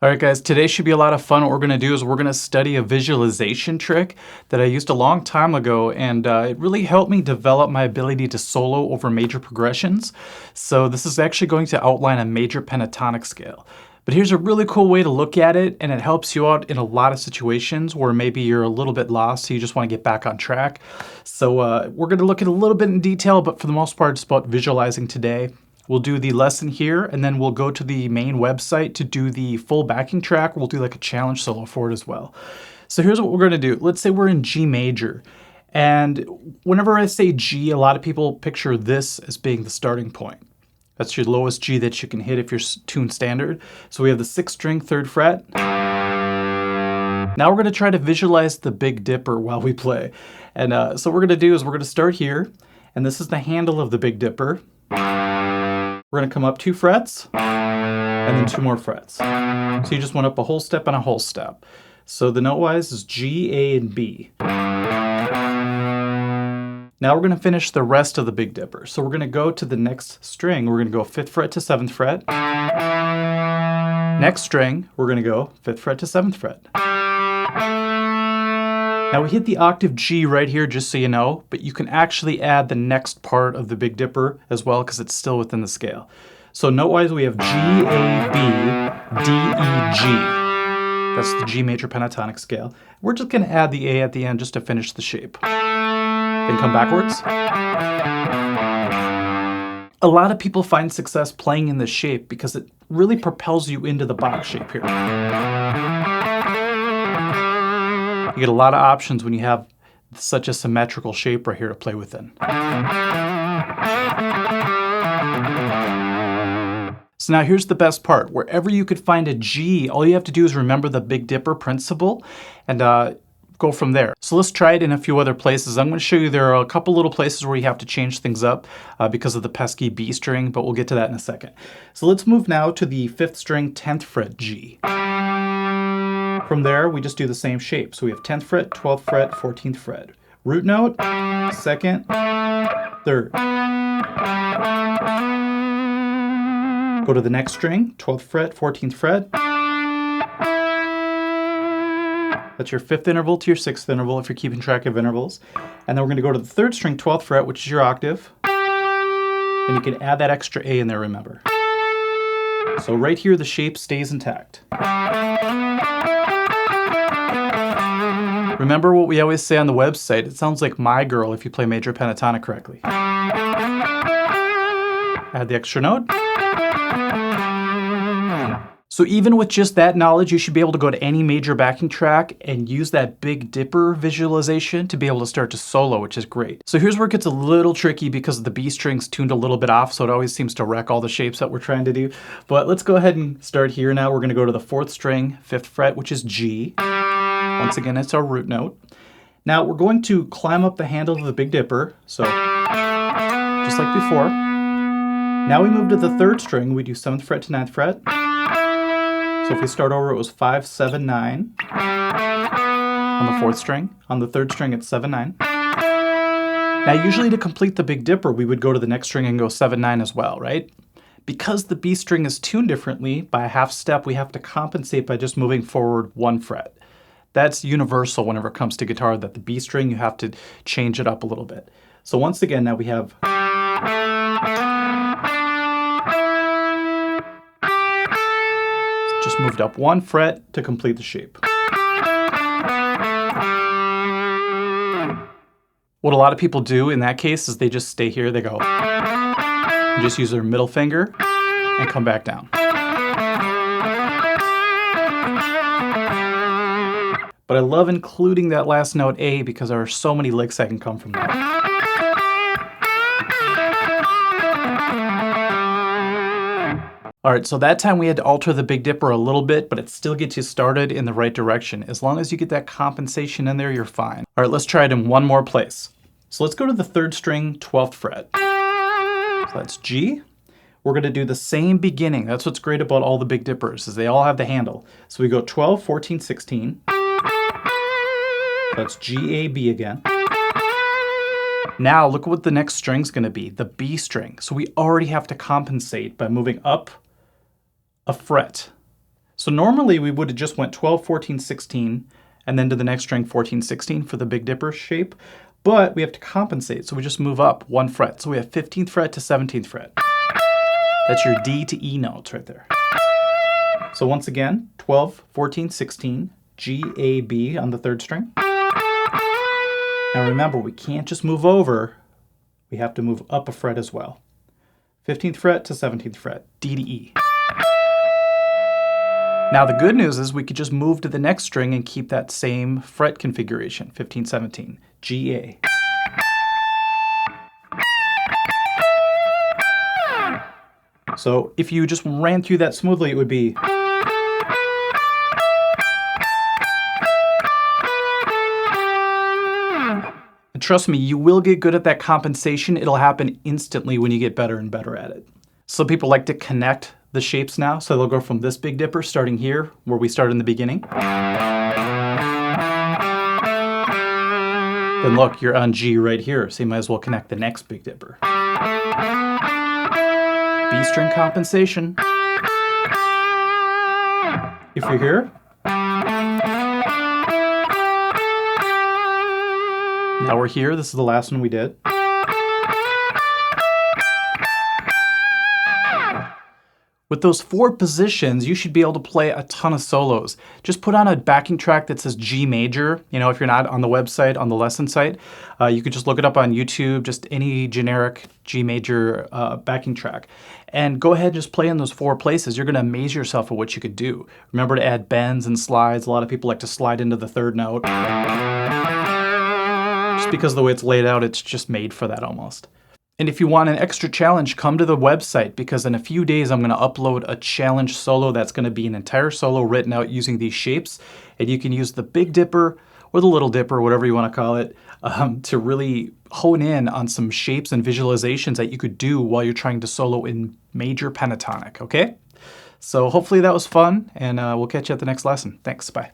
All right, guys, today should be a lot of fun. What we're going to do is we're going to study a visualization trick that I used a long time ago, and it really helped me develop my ability to solo over major progressions. So this is actually going to outline a major pentatonic scale. But here's a really cool way to look at it, and it helps you out in a lot of situations where maybe you're a little bit lost, so you just want to get back on track. So we're going to look at a little bit in detail, but for the most part, it's about visualizing today. We'll do the lesson here, and then we'll go to the main website to do the full backing track. We'll do like a challenge solo for it as well. So here's what we're going to do. Let's say we're in G major. And whenever I say G, a lot of people picture this as being the starting point. That's your lowest G that you can hit if you're tuned standard. So we have the 6th string, 3rd fret. Now we're going to try to visualize the Big Dipper while we play. And so what we're going to do is we're going to start here. And this is the handle of the Big Dipper. We're going to come up 2 frets, and then 2 more frets. So you just went up a whole step and a whole step. So the note-wise is G, A, and B. Now we're going to finish the rest of the Big Dipper. So we're going to go to the next string. We're going to go 5th fret to 7th fret. Next string, we're going to go 5th fret to 7th fret. Now we hit the octave G right here, just so you know, but you can actually add the next part of the Big Dipper as well because it's still within the scale. So note-wise, we have G, A, B, D, E, G. That's the G major pentatonic scale. We're just going to add the A at the end just to finish the shape. Then come backwards. A lot of people find success playing in this shape because it really propels you into the box shape here. You get a lot of options when you have such a symmetrical shape right here to play within. So now here's the best part. Wherever you could find a G, all you have to do is remember the Big Dipper principle and go from there. So let's try it in a few other places. I'm going to show you there are a couple little places where you have to change things up because of the pesky B string, but we'll get to that in a second. So let's move now to the 5th string, 10th fret G. From there, we just do the same shape. So we have 10th fret, 12th fret, 14th fret. Root note, 2nd, 3rd. Go to the next string, 12th fret, 14th fret. That's your 5th interval to your 6th interval if you're keeping track of intervals. And then we're going to go to the 3rd string, 12th fret, which is your octave. And you can add that extra A in there, remember. So right here, the shape stays intact. Remember what we always say on the website, it sounds like My Girl if you play major pentatonic correctly. Add the extra note. So even with just that knowledge, you should be able to go to any major backing track and use that Big Dipper visualization to be able to start to solo, which is great. So here's where it gets a little tricky because the B string's tuned a little bit off, so it always seems to wreck all the shapes that we're trying to do. But let's go ahead and start here now. We're going to go to the 4th string, 5th fret, which is G. Once again, it's our root note. Now we're going to climb up the handle of the Big Dipper, so just like before. Now we move to the 3rd string. We do 7th fret to 9th fret. So if we start over, it was 5, 7, 9 on the 4th string. On the 3rd string, it's 7, 9. Now usually to complete the Big Dipper, we would go to the next string and go 7, 9 as well, right? Because the B string is tuned differently, by a half step, we have to compensate by just moving forward 1 fret. That's universal whenever it comes to guitar, that the B string, you have to change it up a little bit. So once again, now we have... Just moved up 1 fret to complete the shape. What a lot of people do in that case is they just stay here, they go... and just use their middle finger and come back down. But I love including that last note A because there are so many licks that can come from that. All right, so that time we had to alter the Big Dipper a little bit, but it still gets you started in the right direction. As long as you get that compensation in there, you're fine. All right, let's try it in one more place. So let's go to the 3rd string, 12th fret. So that's G. We're going to do the same beginning. That's what's great about all the Big Dippers, is they all have the handle. So we go 12, 14, 16. That's G, A, B again. Now look what the next string's going to be, the B string. So we already have to compensate by moving up a fret. So normally we would have just went 12, 14, 16, and then to the next string 14, 16 for the Big Dipper shape, but we have to compensate, so we just move up 1 fret. So we have 15th fret to 17th fret. That's your D to E notes right there. So once again, 12, 14, 16, G, A, B on the 3rd string. Now remember, we can't just move over, we have to move up a fret as well. 15th fret to 17th fret, D to E. Now the good news is we could just move to the next string and keep that same fret configuration, 15, 17, G, A. So if you just ran through that smoothly, it would be. And trust me, you will get good at that compensation. It'll happen instantly when you get better and better at it. Some people like to connect the shapes now, so they'll go from this Big Dipper, starting here, where we started in the beginning. Then look, you're on G right here, so you might as well connect the next Big Dipper. B string compensation. If you're here. Now we're here, this is the last one we did. With those 4 positions, you should be able to play a ton of solos. Just put on a backing track that says G major. You know, if you're not on the website, on the lesson site, you could just look it up on YouTube, just any generic G major backing track. And go ahead and just play in those 4 places. You're gonna amaze yourself at what you could do. Remember to add bends and slides. A lot of people like to slide into the 3rd note. Just because of the way it's laid out, it's just made for that almost. And if you want an extra challenge, come to the website, because in a few days I'm going to upload a challenge solo that's going to be an entire solo written out using these shapes. And you can use the Big Dipper or the Little Dipper, whatever you want to call it, to really hone in on some shapes and visualizations that you could do while you're trying to solo in major pentatonic, okay? So hopefully that was fun, and we'll catch you at the next lesson. Thanks, bye.